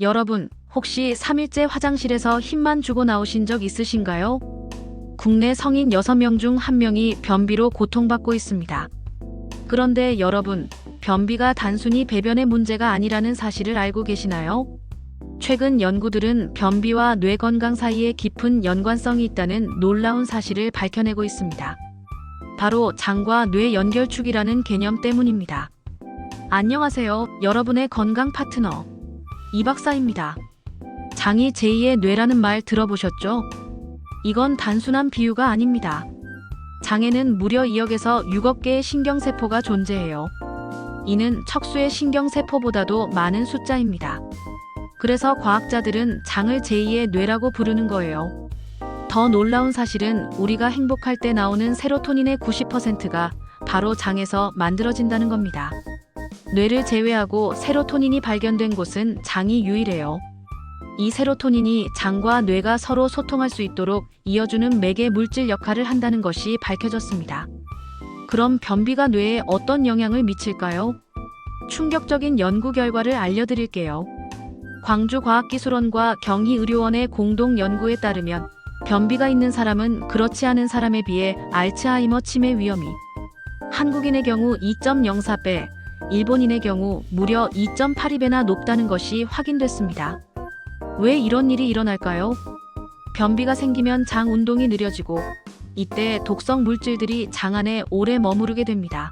여러분, 혹시 3일째 화장실에서 힘만 주고 나오신 적 있으신가요? 국내 성인 6명 중 1명이 변비로 고통받고 있습니다. 그런데 여러분, 변비가 단순히 배변의 문제가 아니라는 사실을 알고 계시나요? 최근 연구들은 변비와 뇌 건강 사이에 깊은 연관성이 있다는 놀라운 사실을 밝혀내고 있습니다. 바로 장과 뇌 연결축이라는 개념 때문입니다. 안녕하세요, 여러분의 건강 파트너 이 박사입니다. 장이 제2의 뇌라는 말 들어보셨죠? 이건 단순한 비유가 아닙니다. 장에는 무려 2억에서 6억 개의 신경세포가 존재해요. 이는 척수의 신경세포보다도 많은 숫자입니다. 그래서 과학자들은 장을 제2의 뇌라고 부르는 거예요. 더 놀라운 사실은 우리가 행복할 때 나오는 세로토닌의 90%가 바로 장에서 만들어진다는 겁니다. 뇌를 제외하고 세로토닌이 발견된 곳은 장이 유일해요. 이 세로토닌이 장과 뇌가 서로 소통할 수 있도록 이어주는 매개 물질 역할을 한다는 것이 밝혀졌습니다. 그럼 변비가 뇌에 어떤 영향을 미칠까요? 충격적인 연구 결과를 알려드릴게요. 광주과학기술원과 경희의료원의 공동 연구에 따르면 변비가 있는 사람은 그렇지 않은 사람에 비해 알츠하이머 치매 위험이 한국인의 경우 2.04배, 일본인의 경우 무려 2.82배나 높다는 것이 확인됐습니다. 왜 이런 일이 일어날까요? 변비가 생기면 장 운동이 느려지고 이때 독성 물질들이 장 안에 오래 머무르게 됩니다.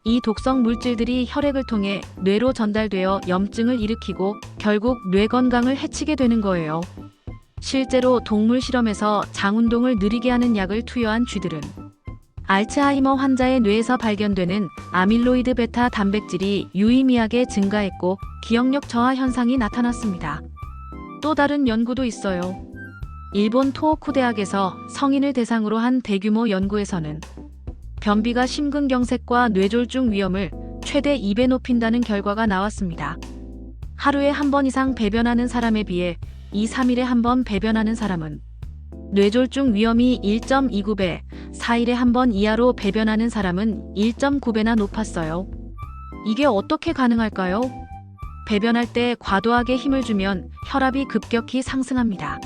이 독성 물질들이 혈액을 통해 뇌로 전달되어 염증을 일으키고 결국 뇌 건강을 해치게 되는 거예요. 실제로 동물 실험에서 장 운동을 느리게 하는 약을 투여한 쥐들은 알츠하이머 환자의 뇌에서 발견되는 아밀로이드 베타 단백질이 유의미하게 증가했고 기억력 저하 현상이 나타났습니다. 또 다른 연구도 있어요. 일본 토호쿠 대학에서 성인을 대상으로 한 대규모 연구에서는 변비가 심근경색과 뇌졸중 위험을 최대 2배 높인다는 결과가 나왔습니다. 하루에 한 번 이상 배변하는 사람에 비해 2-3일에 한 번 배변하는 사람은 뇌졸중 위험이 1.29배, 4일에 한 번 이하로 배변하는 사람은 1.9배나 높았어요. 이게 어떻게 가능할까요? 배변할 때 과도하게 힘을 주면 혈압이 급격히 상승합니다.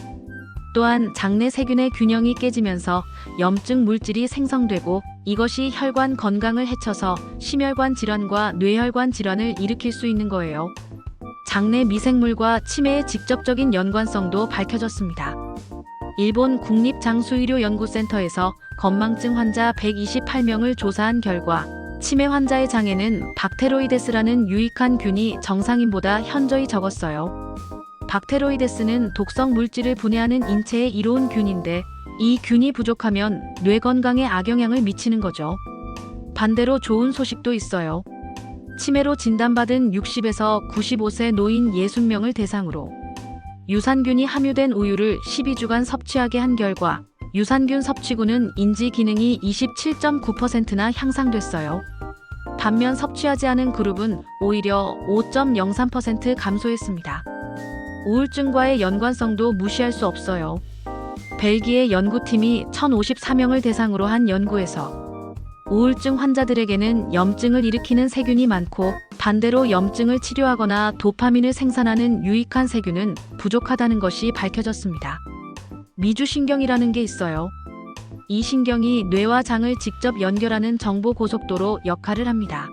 또한 장내 세균의 균형이 깨지면서 염증 물질이 생성되고 이것이 혈관 건강을 해쳐서 심혈관 질환과 뇌혈관 질환을 일으킬 수 있는 거예요. 장내 미생물과 치매의 직접적인 연관성도 밝혀졌습니다. 일본 국립장수의료연구센터에서 건망증 환자 128명을 조사한 결과 치매 환자의 장에는 박테로이데스라는 유익한 균이 정상인보다 현저히 적었어요. 박테로이데스는 독성 물질을 분해하는 인체의 이로운 균인데 이 균이 부족하면 뇌 건강에 악영향을 미치는 거죠. 반대로 좋은 소식도 있어요. 치매로 진단받은 60에서 95세 노인 60명을 대상으로 유산균이 함유된 우유를 12주간 섭취하게 한 결과 유산균 섭취군은 인지 기능이 27.9%나 향상됐어요. 반면 섭취하지 않은 그룹은 오히려 5.03% 감소했습니다. 우울증과의 연관성도 무시할 수 없어요. 벨기에 연구팀이 1,054명을 대상으로 한 연구에서 우울증 환자들에게는 염증을 일으키는 세균이 많고 반대로 염증을 치료하거나 도파민을 생산하는 유익한 세균은 부족하다는 것이 밝혀졌습니다. 미주신경이라는 게 있어요. 이 신경이 뇌와 장을 직접 연결하는 정보 고속도로 역할을 합니다.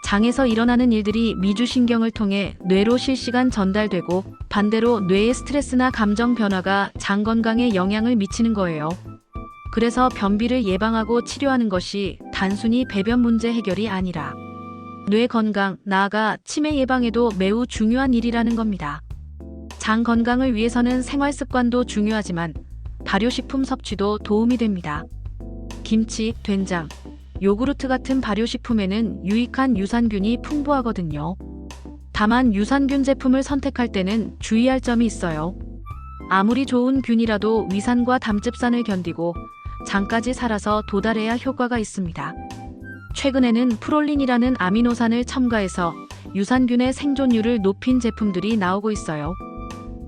장에서 일어나는 일들이 미주신경을 통해 뇌로 실시간 전달되고 반대로 뇌의 스트레스나 감정 변화가 장 건강에 영향을 미치는 거예요. 그래서 변비를 예방하고 치료하는 것이 단순히 배변 문제 해결이 아니라 뇌 건강, 나아가 치매 예방에도 매우 중요한 일이라는 겁니다. 장 건강을 위해서는 생활 습관도 중요하지만 발효식품 섭취도 도움이 됩니다. 김치, 된장, 요구르트 같은 발효식품에는 유익한 유산균이 풍부하거든요. 다만 유산균 제품을 선택할 때는 주의할 점이 있어요. 아무리 좋은 균이라도 위산과 담즙산을 견디고 장까지 살아서 도달해야 효과가 있습니다. 최근에는 프롤린이라는 아미노산을 첨가해서 유산균의 생존율을 높인 제품들이 나오고 있어요.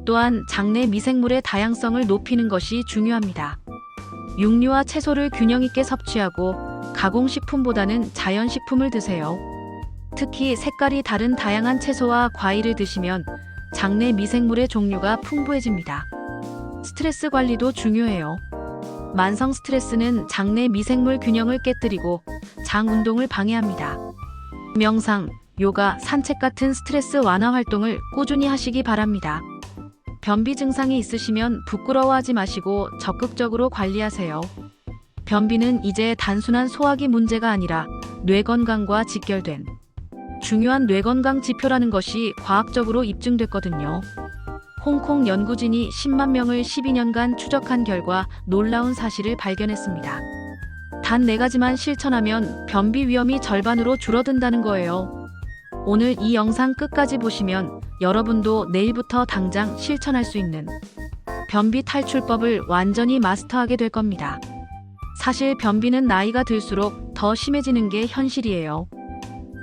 또한 장내 미생물의 다양성을 높이는 것이 중요합니다. 육류와 채소를 균형 있게 섭취하고 가공식품보다는 자연식품을 드세요. 특히 색깔이 다른 다양한 채소와 과일을 드시면 장내 미생물의 종류가 풍부해집니다. 스트레스 관리도 중요해요. 만성 스트레스는 장내 미생물 균형을 깨뜨리고 장 운동을 방해합니다. 명상, 요가, 산책 같은 스트레스 완화 활동을 꾸준히 하시기 바랍니다. 변비 증상이 있으시면 부끄러워하지 마시고 적극적으로 관리하세요. 변비는 이제 단순한 소화기 문제가 아니라 뇌 건강과 직결된 중요한 뇌 건강 지표라는 것이 과학적으로 입증됐거든요. 홍콩 연구진이 10만 명을 12년간 추적한 결과 놀라운 사실을 발견했습니다. 단 4가지만 실천하면 변비 위험이 절반으로 줄어든다는 거예요. 오늘 이 영상 끝까지 보시면 여러분도 내일부터 당장 실천할 수 있는 변비 탈출법을 완전히 마스터하게 될 겁니다. 사실 변비는 나이가 들수록 더 심해지는 게 현실이에요.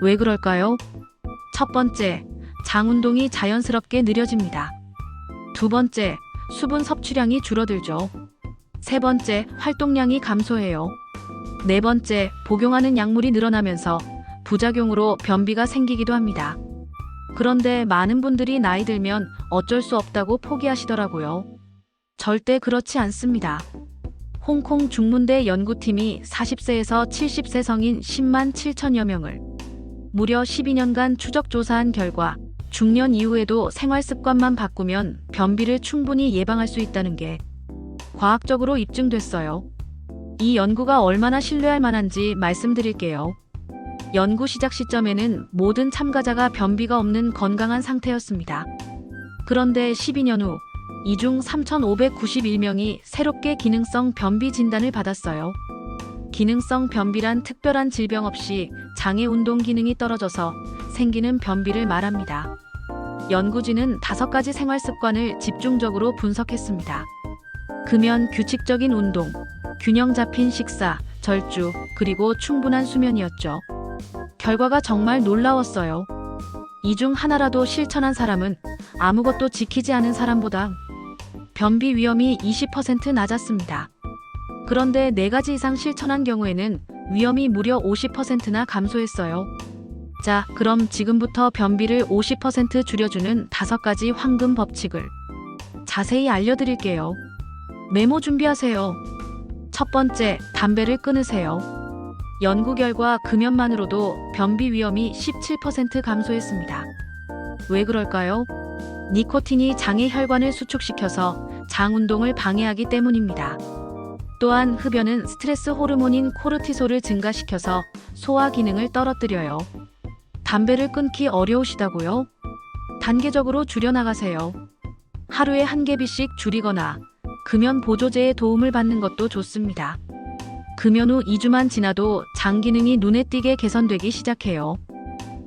왜 그럴까요? 첫 번째, 장 운동이 자연스럽게 느려집니다. 두 번째, 수분 섭취량이 줄어들죠. 세 번째, 활동량이 감소해요. 네 번째, 복용하는 약물이 늘어나면서 부작용으로 변비가 생기기도 합니다. 그런데 많은 분들이 나이 들면 어쩔 수 없다고 포기하시더라고요. 절대 그렇지 않습니다. 홍콩 중문대 연구팀이 40세에서 70세 성인 10만 7천여 명을 무려 12년간 추적 조사한 결과 중년 이후에도 생활 습관만 바꾸면 변비를 충분히 예방할 수 있다는 게 과학적으로 입증됐어요. 이 연구가 얼마나 신뢰할 만한지 말씀드릴게요. 연구 시작 시점에는 모든 참가자가 변비가 없는 건강한 상태였습니다. 그런데 12년 후 이 중 3,591명이 새롭게 기능성 변비 진단을 받았어요. 기능성 변비란 특별한 질병 없이 장의 운동 기능이 떨어져서 생기는 변비를 말합니다. 연구진은 5가지 생활 습관을 집중적으로 분석했습니다. 금연, 규칙적인 운동, 균형 잡힌 식사, 절주, 그리고 충분한 수면이었죠. 결과가 정말 놀라웠어요. 이 중 하나라도 실천한 사람은 아무것도 지키지 않은 사람보다 변비 위험이 20% 낮았습니다. 그런데 4가지 이상 실천한 경우에는 위험이 무려 50%나 감소했어요. 자, 그럼 지금부터 변비를 50% 줄여주는 5가지 황금 법칙을 자세히 알려드릴게요. 메모 준비하세요. 첫 번째, 담배를 끊으세요. 연구 결과 금연만으로도 변비 위험이 17% 감소했습니다. 왜 그럴까요? 니코틴이 장의 혈관을 수축시켜서 장 운동을 방해하기 때문입니다. 또한 흡연은 스트레스 호르몬인 코르티솔을 증가시켜서 소화 기능을 떨어뜨려요. 담배를 끊기 어려우시다고요? 단계적으로 줄여나가세요. 하루에 1개비씩 줄이거나 금연 보조제의 도움을 받는 것도 좋습니다. 금연 후 2주만 지나도 장 기능이 눈에 띄게 개선되기 시작해요.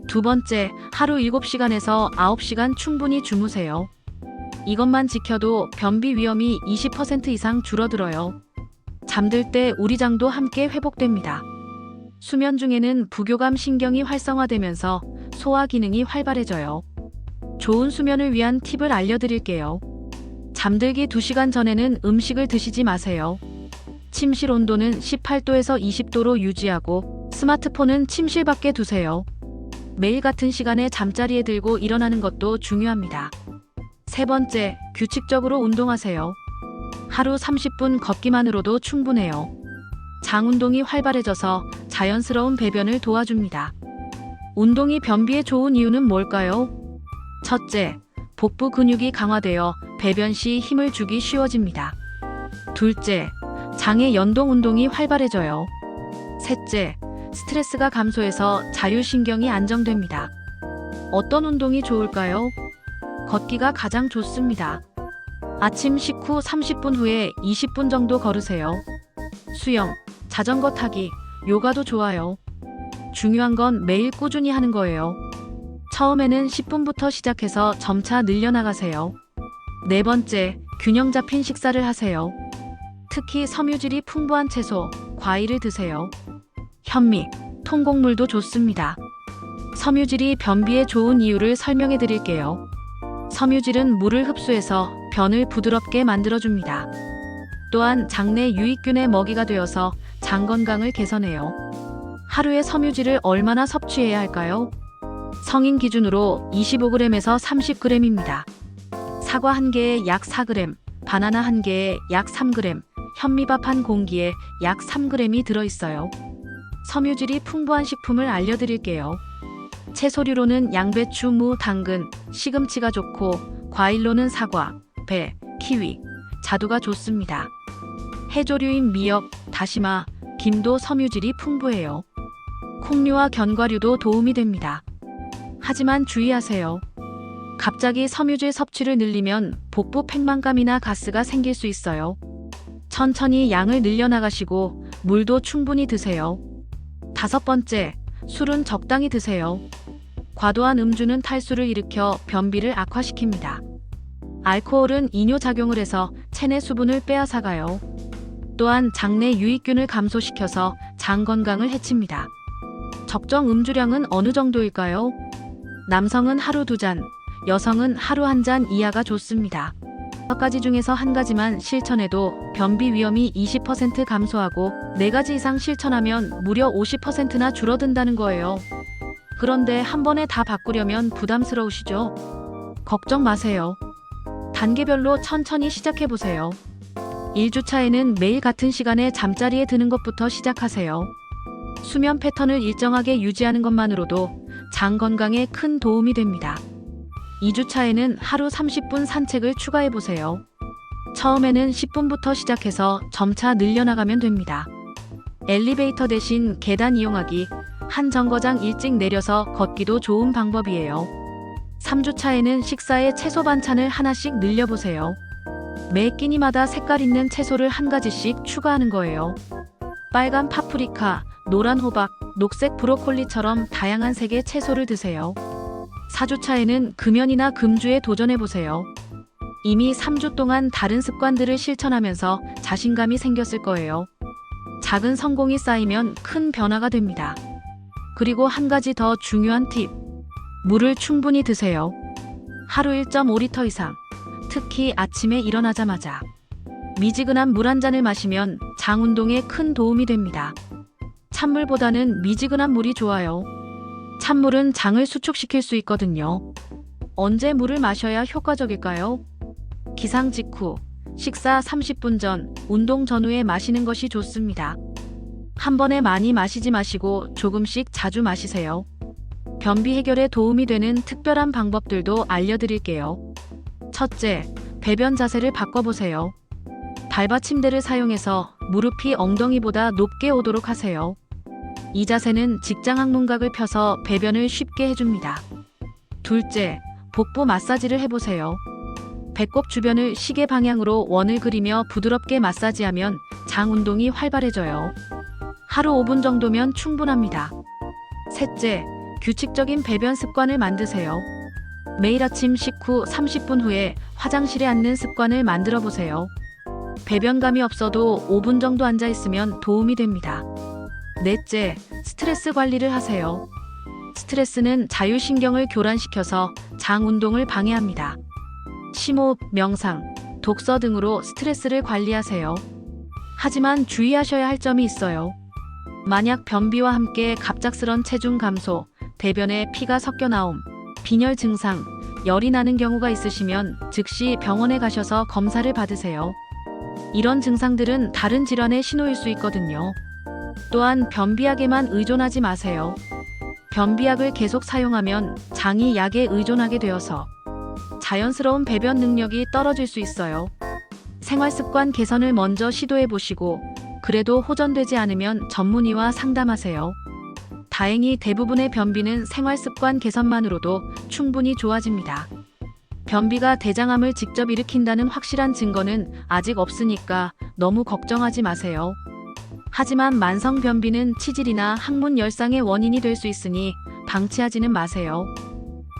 두 번째, 하루 7시간에서 9시간 충분히 주무세요. 이것만 지켜도 변비 위험이 20% 이상 줄어들어요. 잠들 때 우리 장도 함께 회복됩니다. 수면 중에는 부교감 신경이 활성화되면서 소화 기능이 활발해져요. 좋은 수면을 위한 팁을 알려드릴게요. 잠들기 2시간 전에는 음식을 드시지 마세요. 침실 온도는 18도에서 20도로 유지하고 스마트폰은 침실 밖에 두세요. 매일 같은 시간에 잠자리에 들고 일어나는 것도 중요합니다. 세 번째, 규칙적으로 운동하세요. 하루 30분 걷기만으로도 충분해요. 장 운동이 활발해져서 자연스러운 배변을 도와줍니다. 운동이 변비에 좋은 이유는 뭘까요? 첫째, 복부 근육이 강화되어 배변 시 힘을 주기 쉬워집니다. 둘째, 장의 연동 운동이 활발해져요. 셋째, 스트레스가 감소해서 자율신경이 안정됩니다. 어떤 운동이 좋을까요? 걷기가 가장 좋습니다. 아침 식후 30분 후에 20분 정도 걸으세요. 수영, 자전거 타기, 요가도 좋아요. 중요한 건 매일 꾸준히 하는 거예요. 처음에는 10분부터 시작해서 점차 늘려나가세요. 네 번째, 균형 잡힌 식사를 하세요. 특히 섬유질이 풍부한 채소, 과일을 드세요. 현미, 통곡물도 좋습니다. 섬유질이 변비에 좋은 이유를 설명해 드릴게요. 섬유질은 물을 흡수해서 변을 부드럽게 만들어줍니다. 또한 장내 유익균의 먹이가 되어서 장 건강을 개선해요. 하루에 섬유질을 얼마나 섭취해야 할까요? 성인 기준으로 25g에서 30g입니다. 사과 1개에 약 4g, 바나나 1개에 약 3g, 현미밥 한 공기에 약 3g이 들어있어요. 섬유질이 풍부한 식품을 알려드릴게요. 채소류로는 양배추, 무, 당근, 시금치가 좋고 과일로는 사과, 배, 키위, 자두가 좋습니다. 해조류인 미역, 다시마, 김도 섬유질이 풍부해요. 콩류와 견과류도 도움이 됩니다. 하지만 주의하세요. 갑자기 섬유질 섭취를 늘리면 복부 팽만감이나 가스가 생길 수 있어요. 천천히 양을 늘려나가시고 물도 충분히 드세요. 5번째, 술은 적당히 드세요. 과도한 음주는 탈수를 일으켜 변비를 악화시킵니다. 알코올은 이뇨작용을 해서 체내 수분을 빼앗아가요. 또한 장내 유익균을 감소시켜서 장 건강을 해칩니다. 적정 음주량은 어느 정도일까요? 남성은 하루 2잔, 여성은 하루 1잔 이하가 좋습니다. 6가지 중에서 1가지만 실천해도 변비 위험이 20% 감소하고 4가지 이상 실천하면 무려 50%나 줄어든다는 거예요. 그런데 한 번에 다 바꾸려면 부담스러우시죠? 걱정 마세요. 단계별로 천천히 시작해보세요. 1주차에는 매일 같은 시간에 잠자리에 드는 것부터 시작하세요. 수면 패턴을 일정하게 유지하는 것만으로도 장 건강에 큰 도움이 됩니다. 2주차에는 하루 30분 산책을 추가해보세요. 처음에는 10분부터 시작해서 점차 늘려나가면 됩니다. 엘리베이터 대신 계단 이용하기, 한 정거장 일찍 내려서 걷기도 좋은 방법이에요. 3주차에는 식사에 채소 반찬을 하나씩 늘려보세요. 매 끼니마다 색깔 있는 채소를 1가지씩 추가하는 거예요. 빨간 파프리카, 노란 호박, 녹색 브로콜리처럼 다양한 색의 채소를 드세요. 4주차에는 금연이나 금주에 도전해보세요. 이미 3주 동안 다른 습관들을 실천하면서 자신감이 생겼을 거예요. 작은 성공이 쌓이면 큰 변화가 됩니다. 그리고 1가지 더 중요한 팁. 물을 충분히 드세요. 하루 1.5리터 이상, 특히 아침에 일어나자마자. 미지근한 물 1잔을 마시면 장 운동에 큰 도움이 됩니다. 찬물보다는 미지근한 물이 좋아요. 찬물은 장을 수축시킬 수 있거든요. 언제 물을 마셔야 효과적일까요? 기상 직후, 식사 30분 전, 운동 전후에 마시는 것이 좋습니다. 한 번에 많이 마시지 마시고 조금씩 자주 마시세요. 변비 해결에 도움이 되는 특별한 방법들도 알려드릴게요. 첫째, 배변 자세를 바꿔보세요. 발받침대를 사용해서 무릎이 엉덩이보다 높게 오도록 하세요. 이 자세는 직장 항문각을 펴서 배변을 쉽게 해줍니다. 둘째, 복부 마사지를 해보세요. 배꼽 주변을 시계 방향으로 원을 그리며 부드럽게 마사지하면 장 운동이 활발해져요. 하루 5분 정도면 충분합니다. 셋째, 규칙적인 배변 습관을 만드세요. 매일 아침 식후 30분 후에 화장실에 앉는 습관을 만들어 보세요. 배변감이 없어도 5분 정도 앉아 있으면 도움이 됩니다. 넷째, 스트레스 관리를 하세요. 스트레스는 자율신경을 교란시켜서 장 운동을 방해합니다. 심호흡, 명상, 독서 등으로 스트레스를 관리하세요. 하지만 주의하셔야 할 점이 있어요. 만약 변비와 함께 갑작스런 체중 감소, 배변에 피가 섞여 나옴, 빈혈 증상, 열이 나는 경우가 있으시면 즉시 병원에 가셔서 검사를 받으세요. 이런 증상들은 다른 질환의 신호일 수 있거든요. 또한 변비약에만 의존하지 마세요. 변비약을 계속 사용하면 장이 약에 의존하게 되어서 자연스러운 배변 능력이 떨어질 수 있어요. 생활습관 개선을 먼저 시도해 보시고 그래도 호전되지 않으면 전문의와 상담하세요. 다행히 대부분의 변비는 생활습관 개선만으로도 충분히 좋아집니다. 변비가 대장암을 직접 일으킨다는 확실한 증거는 아직 없으니까 너무 걱정하지 마세요. 하지만 만성 변비는 치질이나 항문 열상의 원인이 될 수 있으니 방치하지는 마세요.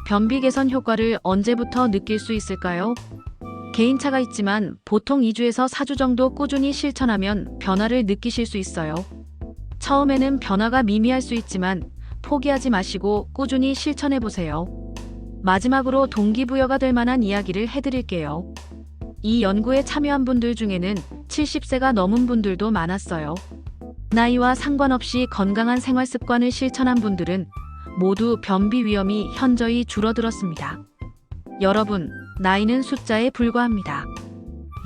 변비 개선 효과를 언제부터 느낄 수 있을까요? 개인차가 있지만 보통 2주에서 4주 정도 꾸준히 실천하면 변화를 느끼실 수 있어요. 처음에는 변화가 미미할 수 있지만 포기하지 마시고 꾸준히 실천해 보세요. 마지막으로 동기부여가 될 만한 이야기를 해드릴게요. 이 연구에 참여한 분들 중에는 70세가 넘은 분들도 많았어요. 나이와 상관없이 건강한 생활 습관을 실천한 분들은 모두 변비 위험이 현저히 줄어들었습니다. 여러분, 나이는 숫자에 불과합니다.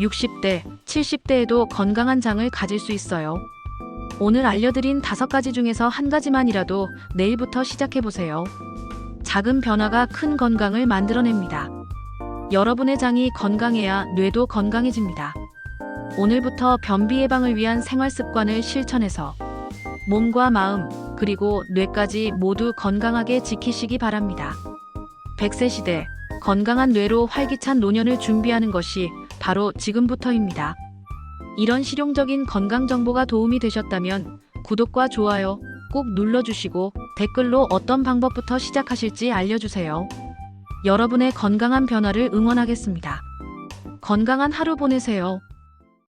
60대, 70대에도 건강한 장을 가질 수 있어요. 오늘 알려드린 5가지 중에서 한 가지만이라도 내일부터 시작해보세요. 작은 변화가 큰 건강을 만들어냅니다. 여러분의 장이 건강해야 뇌도 건강해집니다. 오늘부터 변비 예방을 위한 생활 습관을 실천해서 몸과 마음, 그리고 뇌까지 모두 건강하게 지키시기 바랍니다. 100세 시대, 건강한 뇌로 활기찬 노년을 준비하는 것이 바로 지금부터입니다. 이런 실용적인 건강 정보가 도움이 되셨다면 구독과 좋아요 꼭 눌러주시고 댓글로 어떤 방법부터 시작하실지 알려주세요. 여러분의 건강한 변화를 응원하겠습니다. 건강한 하루 보내세요.